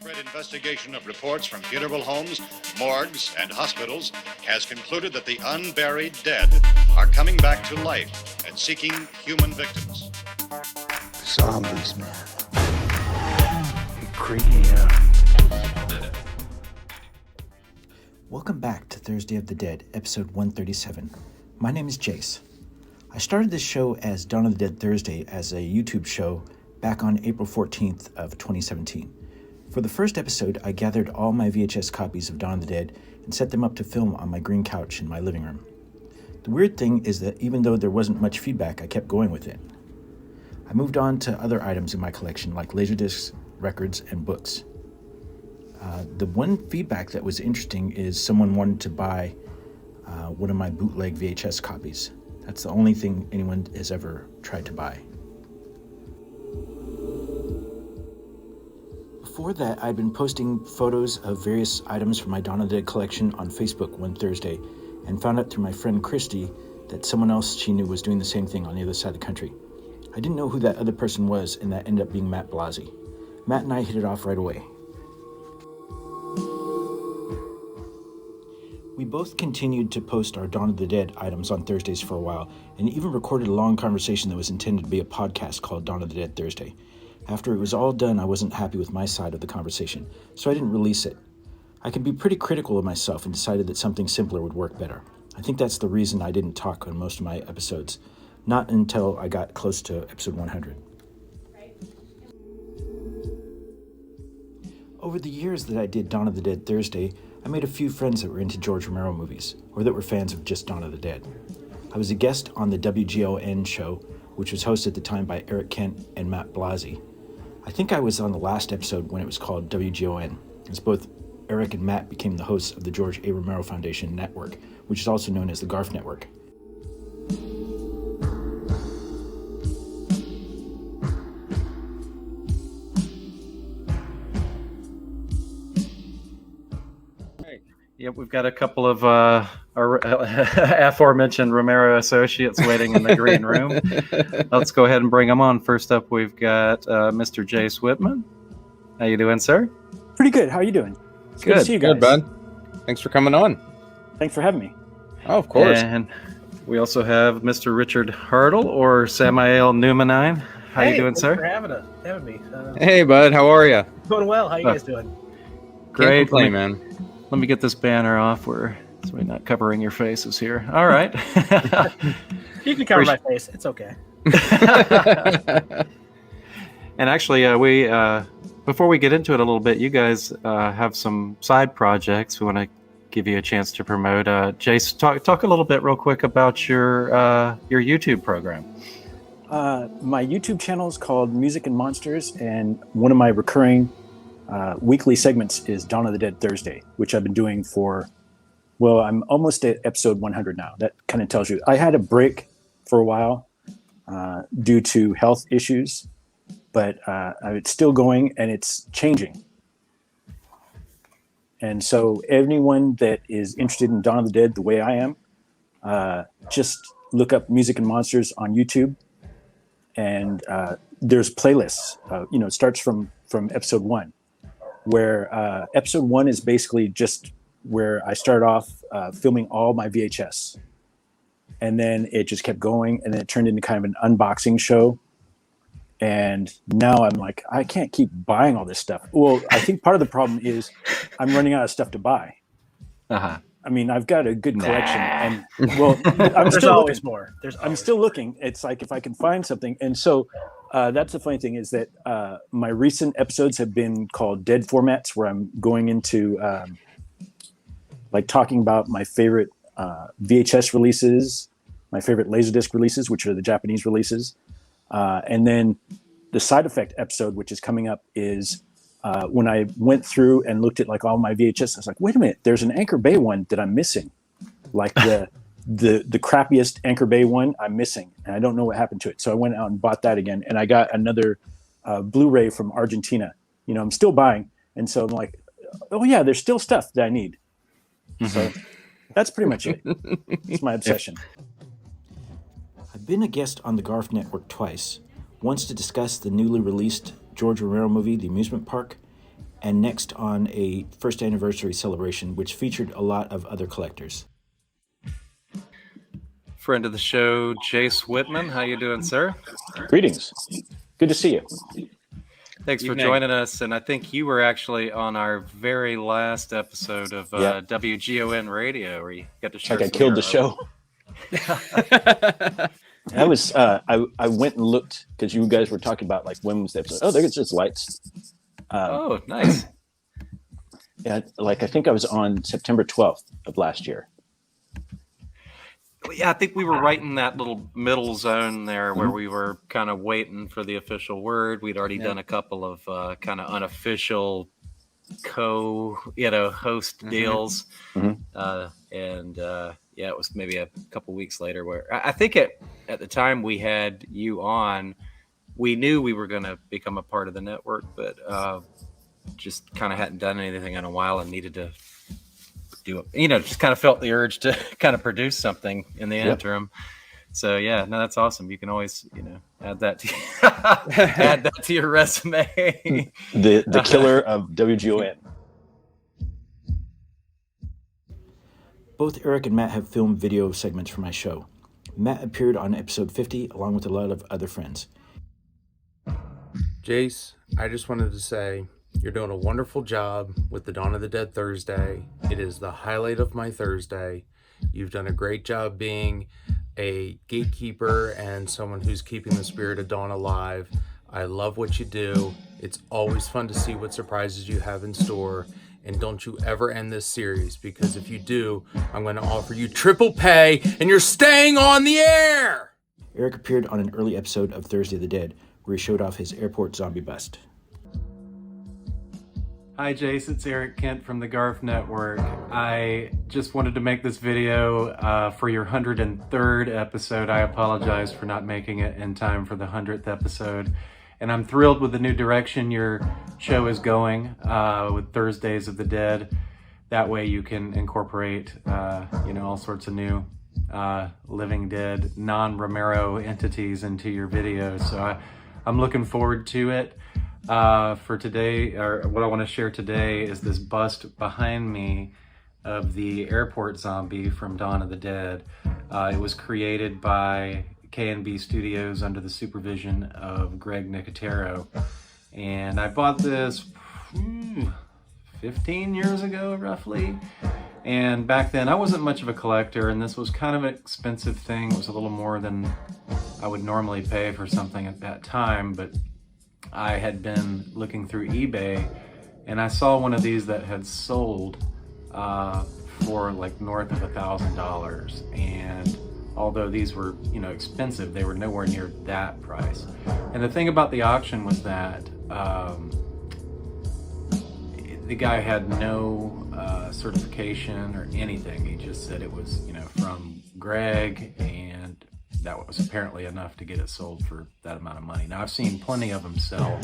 Widespread investigation of reports from funeral homes, morgues, and hospitals has concluded that the unburied dead are coming back to life and seeking human victims. Zombies, man. Creepy, Welcome back to Thursday of the Dead, episode 137. My name is Jace. I started this show as Dawn of the Dead Thursday as a YouTube show back on April 14th of 2017. For the first episode, I gathered all my VHS copies of Dawn of the Dead and set them up to film on my green couch in my living room. The weird thing is that even though there wasn't much feedback, I kept going with it. I moved on to other items in my collection like laserdiscs, records, and books. The one feedback that was interesting is someone wanted to buy one of my bootleg VHS copies. That's the only thing anyone has ever tried to buy. Before that, I'd been posting photos of various items from my Dawn of the Dead collection on Facebook one Thursday and found out through my friend Christy that someone else she knew was doing the same thing on the other side of the country. I didn't know who that other person was, and that ended up being Matt Blazi. Matt and I hit it off right away. We both continued to post our Dawn of the Dead items on Thursdays for a while, and even recorded a long conversation that was intended to be a podcast called Dawn of the Dead Thursday. After it was all done, I wasn't happy with my side of the conversation, so I didn't release it. I could be pretty critical of myself and decided that something simpler would work better. I think that's the reason I didn't talk on most of my episodes, not until I got close to episode 100. Over the years that I did Dawn of the Dead Thursday, I made a few friends that were into George Romero movies, or that were fans of just Dawn of the Dead. I was a guest on the WGON show, which was hosted at the time by Eric Kent and Matt Blazi. I think I was on the last episode when it was called WGON, as both Eric and Matt became the hosts of the George A. Romero Foundation Network, which is also known as the GARF Network. Yep, we've got a couple of our aforementioned Romero associates waiting in the green room. Let's go ahead and bring them on. First up, we've got Mr. Jace Whitman. How you doing, sir? Pretty good. How are you doing? It's good to see you guys. Good, bud. Thanks for coming on. Thanks for having me. Oh, of course. And we also have Mr. Richard Hartle, or Samael Newmanine. How you doing, sir? Thanks for having me. Hey, bud. How are you? Doing well. How you guys doing? Great. Can't complain, man. Let me get this banner off so we're not covering your faces here. All right. You can cover my face. It's okay. And actually, we before we get into it a little bit, you guys have some side projects we want to give you a chance to promote. Jace, talk a little bit real quick about your YouTube program. My YouTube channel is called Music and Monsters, and one of my recurring weekly segments is Dawn of the Dead Thursday, which I've been doing I'm almost at episode 100 now. That kind of tells you. I had a break for a while due to health issues, but it's still going and it's changing. And so anyone that is interested in Dawn of the Dead the way I am, just look up Music and Monsters on YouTube, and there's playlists. It starts from episode 1. Where episode 1 is basically just where I started off filming all my VHS. And then it just kept going, and then it turned into kind of an unboxing show. And now I'm like, I can't keep buying all this stuff. Well, I think part of the problem is I'm running out of stuff to buy. Uh-huh. I mean, I've got a good collection. And there's always more. I'm still looking. It's like if I can find something. And so that's the funny thing is that my recent episodes have been called Dead Formats, where I'm going into talking about my favorite VHS releases, my favorite Laserdisc releases, which are the Japanese releases. And then the side effect episode, which is coming up, is when I went through and looked at all my VHS, I was like, wait a minute, there's an Anchor Bay one that I'm missing. Like the crappiest Anchor Bay one I'm missing, and I don't know what happened to it. So I went out and bought that again, and I got another Blu-ray from Argentina. I'm still buying, and so I'm like, oh yeah, there's still stuff that I need. Mm-hmm. So that's pretty much it. It's my obsession. I've been a guest on the GARF Network twice, once to discuss the newly released George Romero movie, The Amusement Park, and next on a first anniversary celebration, which featured a lot of other collectors. Friend of the show, Jace Whitman. How you doing, sir? Greetings. Good to see you. Thanks for Evening. joining us. And I think you were actually on our very last episode of WGON Radio, where you got to share. Like I killed the show. That was I went and looked because you guys were talking about like when was the episode. Oh, there's just lights. Oh, nice. Yeah, like I think I was on September 12th of last year. Yeah, I think we were right in that little middle zone there where we were kind of waiting for the official word. We'd already done a couple of kind of unofficial host deals. Yeah, it was maybe a couple weeks later where I think at the time we had you on, we knew we were going to become a part of the network, but just kind of hadn't done anything in a while and needed to do it. Just kind of felt the urge to kind of produce something in the interim. So yeah, no, that's awesome. You can always, add that to add that to your resume. The killer of WGON. Both Eric and Matt have filmed video segments for my show. Matt appeared on episode 50 along with a lot of other friends. Jace, I just wanted to say you're doing a wonderful job with the Dawn of the Dead Thursday. It is the highlight of my Thursday. You've done a great job being a gatekeeper and someone who's keeping the spirit of Dawn alive. I love what you do. It's always fun to see what surprises you have in store. And don't you ever end this series, because if you do, I'm going to offer you triple pay and you're staying on the air! Eric appeared on an early episode of Thursday of the Dead where he showed off his airport zombie bust. Hi, Jace. It's Eric Kent from the GARF Network. I just wanted to make this video for your 103rd episode. I apologize for not making it in time for the 100th episode. And I'm thrilled with the new direction your show is going with Thursdays of the Dead. That way you can incorporate, all sorts of new living dead, non-Romero entities into your videos. So I'm looking forward to it. For today, or what I want to share today, is this bust behind me of the airport zombie from Dawn of the Dead. It was created by K&B Studios under the supervision of Greg Nicotero. And I bought this 15 years ago, roughly. And back then I wasn't much of a collector, and this was kind of an expensive thing. It was a little more than I would normally pay for something at that time, but I had been looking through eBay and I saw one of these that had sold for like north of $1,000. And although these were, expensive, they were nowhere near that price. And the thing about the auction was that the guy had no certification or anything. He just said it was, from Greg, and that was apparently enough to get it sold for that amount of money. Now, I've seen plenty of them sell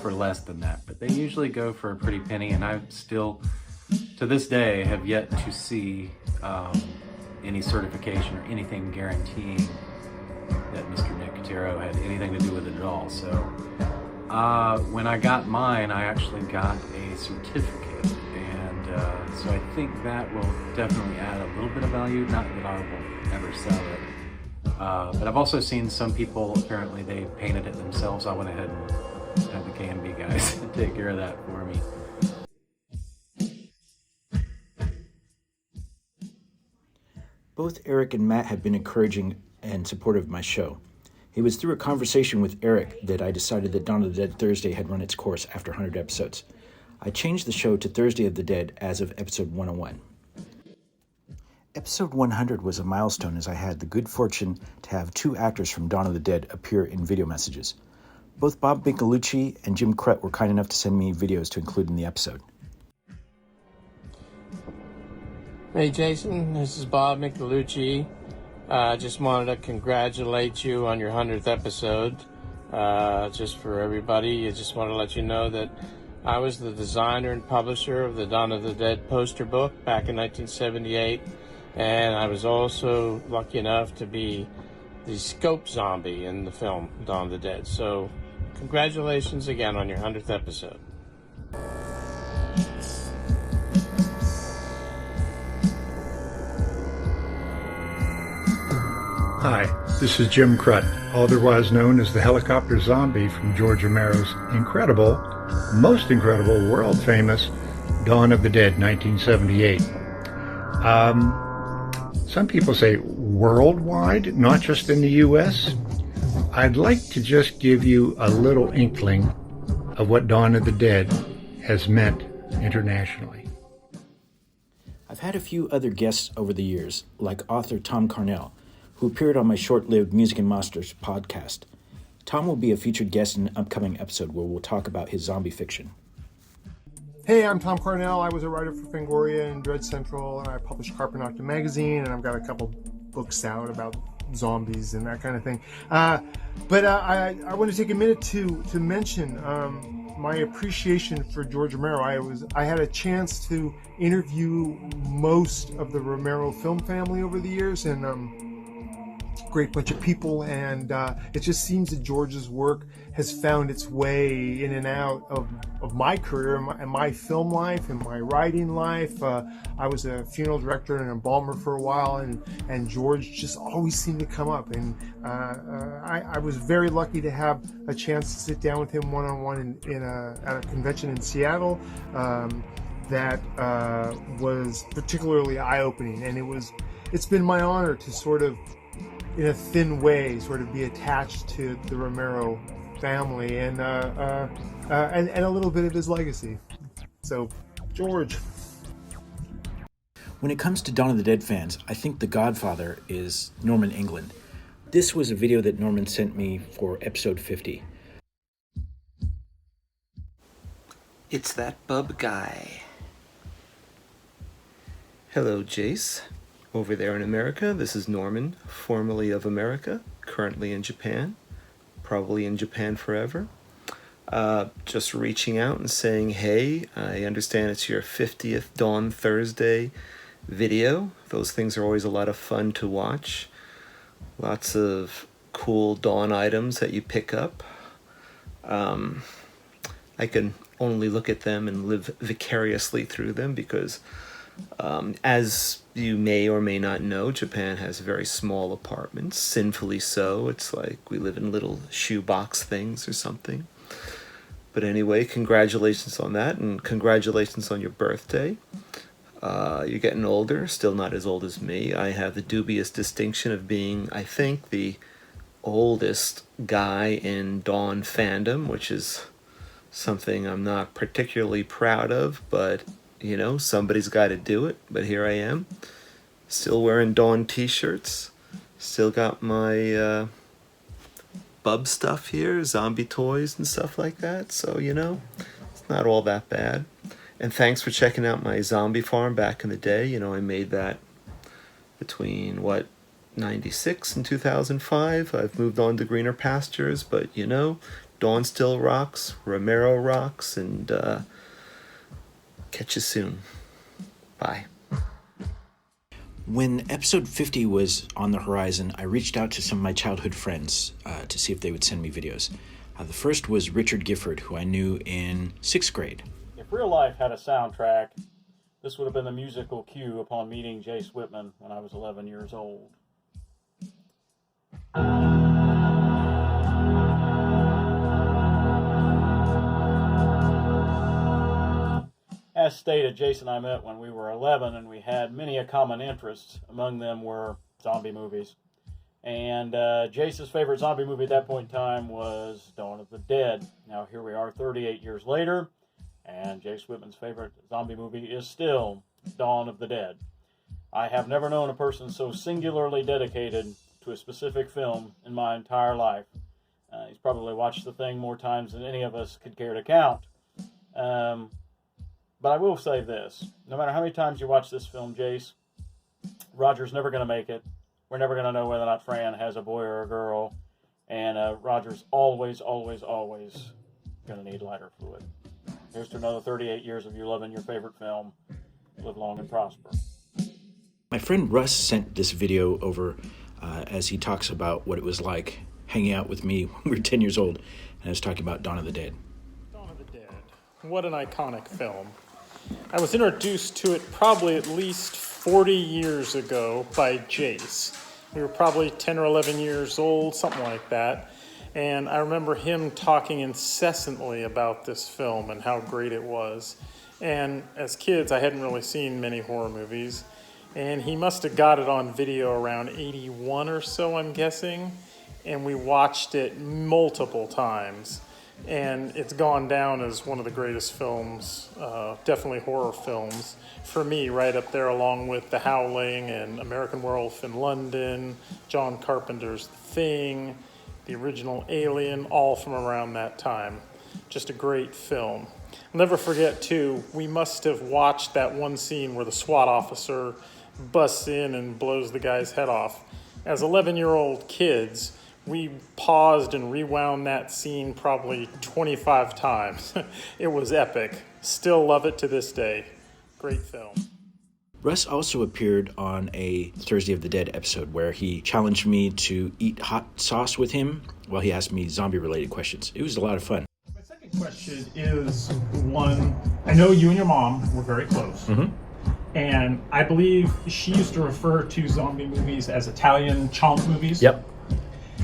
for less than that, but they usually go for a pretty penny, and I still, to this day, have yet to see any certification or anything guaranteeing that Mr. Nicotero had anything to do with it at all. So when I got mine, I actually got a certificate, and so I think that will definitely add a little bit of value. Not that I will ever sell it. But I've also seen some people, apparently they painted it themselves. I went ahead and had the K&B guys take care of that for me. Both Eric and Matt have been encouraging and supportive of my show. It was through a conversation with Eric that I decided that Dawn of the Dead Thursday had run its course after 100 episodes. I changed the show to Thursday of the Dead as of episode 101. Episode 100 was a milestone, as I had the good fortune to have two actors from Dawn of the Dead appear in video messages. Both Bob Michelucci and Jim Crett were kind enough to send me videos to include in the episode. Hey Jason, this is Bob Michelucci. I just wanted to congratulate you on your 100th episode. Just for everybody, I just want to let you know that I was the designer and publisher of the Dawn of the Dead poster book back in 1978. And I was also lucky enough to be the scope zombie in the film Dawn of the Dead. So congratulations again on your 100th episode. Hi, this is Jim Crutt, otherwise known as the helicopter zombie from George Romero's incredible, most incredible, world-famous Dawn of the Dead, 1978. Some people say worldwide, not just in the U.S. I'd like to just give you a little inkling of what Dawn of the Dead has meant internationally. I've had a few other guests over the years, like author Thom Carnell, who appeared on my short-lived Music and Monsters podcast. Tom will be a featured guest in an upcoming episode where we'll talk about his zombie fiction. Hey, I'm Thom Carnell. I was a writer for Fangoria and Dread Central, and I published Carpet Nocta magazine, and I've got a couple books out about zombies and that kind of thing. But I want to take a minute to mention my appreciation for George Romero. I had a chance to interview most of the Romero film family over the years, and great bunch of people, and it just seems that George's work has found its way in and out of my career and my film life and my writing life. I was a funeral director and an embalmer for a while, and George just always seemed to come up, and I was very lucky to have a chance to sit down with him one-on-one at a convention in Seattle that was particularly eye-opening, and it's been my honor to sort of, in a thin way, sort of be attached to the Romero family and a little bit of his legacy. So, George. When it comes to Dawn of the Dead fans, I think the godfather is Norman England. This was a video that Norman sent me for episode 50. It's that bub guy. Hello, Jace. Over there in America, this is Norman, formerly of America, currently in Japan, probably in Japan forever. Just reaching out and saying, hey, I understand it's your 50th Dawn Thursday video. Those things are always a lot of fun to watch. Lots of cool Dawn items that you pick up. I can only look at them and live vicariously through them because as you may or may not know, Japan has very small apartments, sinfully so. It's like we live in little shoebox things or something. But anyway, congratulations on that, and congratulations on your birthday. You're getting older, still not as old as me. I have the dubious distinction of being, I think, the oldest guy in Dawn fandom, which is something I'm not particularly proud of, but you know, somebody's got to do it. But here I am, still wearing Dawn t-shirts, still got my bub stuff here, zombie toys and stuff like that. So, you know, it's not all that bad. And thanks for checking out my zombie farm back in the day. You know, I made that between, 96 and 2005. I've moved on to greener pastures, but, you know, Dawn still rocks, Romero rocks, and catch you soon. Bye. When episode 50 was on the horizon, I reached out to some of my childhood friends to see if they would send me videos. The first was Richard Gifford, who I knew in 6th grade. If real life had a soundtrack, this would have been the musical cue upon meeting Jace Whitman when I was 11 years old. As stated, Jace and I met when we were 11, and we had many a common interests. Among them were zombie movies. And Jace's favorite zombie movie at that point in time was Dawn of the Dead. Now here we are 38 years later, and Jace Whitman's favorite zombie movie is still Dawn of the Dead. I have never known a person so singularly dedicated to a specific film in my entire life. He's probably watched the thing more times than any of us could care to count. But I will say this. No matter how many times you watch this film, Jace, Roger's never going to make it. We're never going to know whether or not Fran has a boy or a girl. And Roger's always, always, always going to need lighter fluid. Here's to another 38 years of you loving your favorite film. Live long and prosper. My friend Russ sent this video over as he talks about what it was like hanging out with me when we were 10 years old, and I was talking about Dawn of the Dead. Dawn of the Dead. What an iconic film. I was introduced to it probably at least 40 years ago by Jace. We were probably 10 or 11 years old, something like that. And I remember him talking incessantly about this film and how great it was. And as kids, I hadn't really seen many horror movies. And he must have got it on video around 81 or so, I'm guessing. And we watched it multiple times. And it's gone down as one of the greatest films, definitely horror films, for me, right up there along with The Howling and American Werewolf in London, John Carpenter's The Thing, the original Alien, all from around that time. Just a great film. I'll never forget, too, we must have watched that one scene where the SWAT officer busts in and blows the guy's head off. As 11-year-old kids, we paused and rewound that scene probably 25 times. It was epic. Still love it to this day. Great film. Russ also appeared on a Thursday of the Dead episode where he challenged me to eat hot sauce with him while he asked me zombie-related questions. It was a lot of fun. My second question is one, I know you and your mom were very close. Mm-hmm. And I believe she used to refer to zombie movies as Italian chomp movies. Yep.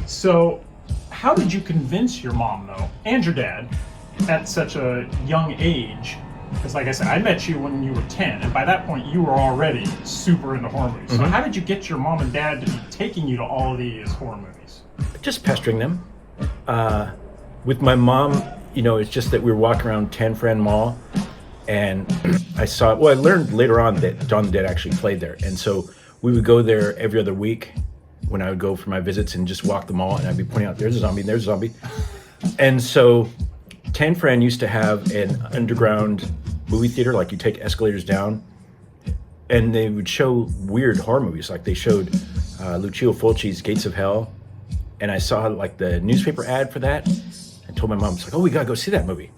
So, how did you convince your mom, though, and your dad, at such a young age? Because, like I said, I met you when you were 10, and by that point, you were already super into horror movies. So, how did you get your mom and dad to be taking you to all of these horror movies? Just pestering them. With my mom, it's just that we were walking around Tan Fran Mall, and I learned later on that Dawn of the Dead actually played there. And so we would go there every other week when I would go for my visits and just walk the mall, and I'd be pointing out, there's a zombie, there's a zombie. And so Tan Fran used to have an underground movie theater, like you take escalators down, and they would show weird horror movies. Like they showed Lucio Fulci's Gates of Hell, and I saw like the newspaper ad for that. I told my mom, it's like, oh, we gotta go see that movie.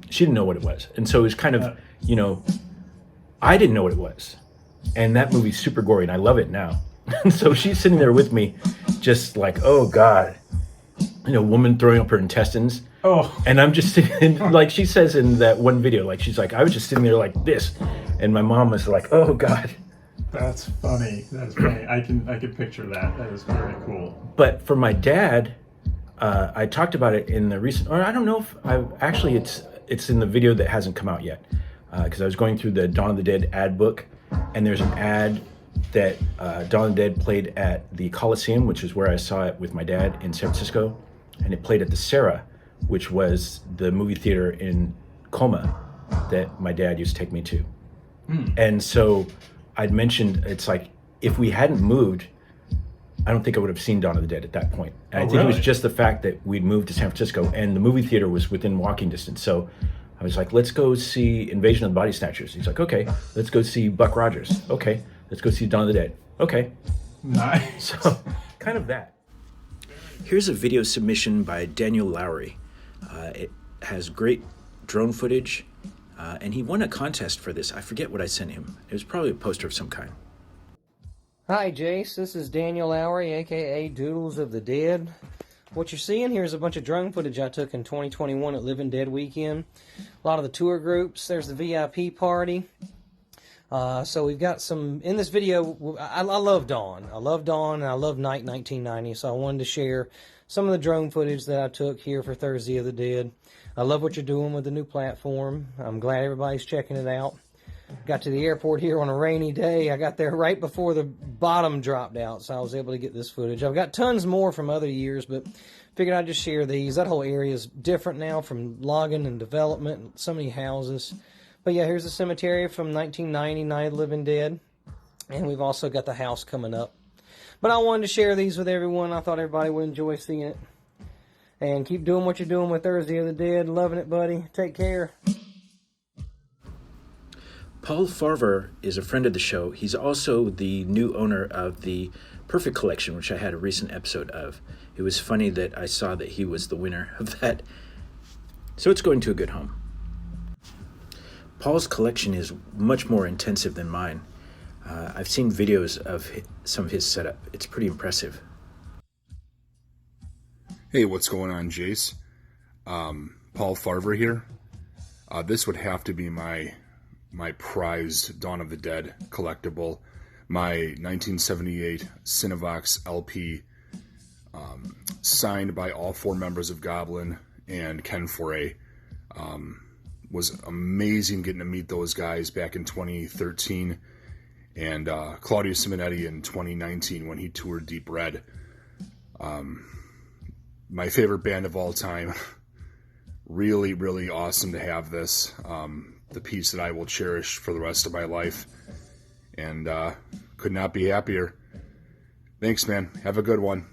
She didn't know what it was. And so it was kind of, I didn't know what it was. And that movie's super gory, and I love it now. And so she's sitting there with me, just like, oh God, woman throwing up her intestines. Oh. And I'm just sitting, like she says in that one video, like she's like, I was just sitting there like this. And my mom was like, oh God. That's funny. That's funny. I can picture that. That is very cool. But for my dad, I talked about it in the recent, or I don't know if it's in the video that hasn't come out yet. Because I was going through the Dawn of the Dead ad book, and there's an ad that Dawn of the Dead played at the Coliseum, which is where I saw it with my dad in San Francisco, and it played at the Sarah, which was the movie theater in Coma that my dad used to take me to. And so I'd mentioned, it's like, if we hadn't moved, I don't think I would have seen Dawn of the Dead at that point. And I think it was just the fact that we'd moved to San Francisco and the movie theater was within walking distance. So I was like, let's go see Invasion of the Body Snatchers. He's like, okay. Let's go see Buck Rogers. Okay. Let's go see Dawn of the Dead. Okay. Nice. So, kind of that. Here's a video submission by Daniel Lowry. It has great drone footage, and he won a contest for this. I forget what I sent him. It was probably a poster of some kind. Hi, Jace. This is Daniel Lowry, a.k.a. Doodles of the Dead. What you're seeing here is a bunch of drone footage I took in 2021 at Living Dead Weekend. A lot of the tour groups. There's the VIP party. So we've got some, in this video, I love Dawn. I love Dawn, and I love Night 1990, so I wanted to share some of the drone footage that I took here for Thursday of the Dead. I love what you're doing with the new platform. I'm glad everybody's checking it out. Got to the airport here on a rainy day. I got there right before the bottom dropped out, so I was able to get this footage. I've got tons more from other years, but figured I'd just share these. That whole area is different now from logging and development and so many houses. But yeah, here's the cemetery from 1990, Night of the Living Dead. And we've also got the house coming up. But I wanted to share these with everyone. I thought everybody would enjoy seeing it. And keep doing what you're doing with Thursday of the Dead. Loving it, buddy. Take care. Paul Farver is a friend of the show. He's also the new owner of the Perfect Collection, which I had a recent episode of. It was funny that I saw that he was the winner of that. So it's going to a good home. Paul's collection is much more intensive than mine. I've seen videos of some of his setup. It's pretty impressive. Hey, what's going on, Jace? Paul Farver here. This would have to be my prized Dawn of the Dead collectible. my 1978 Cinevox LP, signed by all 4 members of Goblin and Ken Foray. Was amazing getting to meet those guys back in 2013, and Claudio Simonetti in 2019 when he toured Deep Red. My favorite band of all time. Really, really awesome to have this. The piece that I will cherish for the rest of my life. And could not be happier. Thanks, man. Have a good one.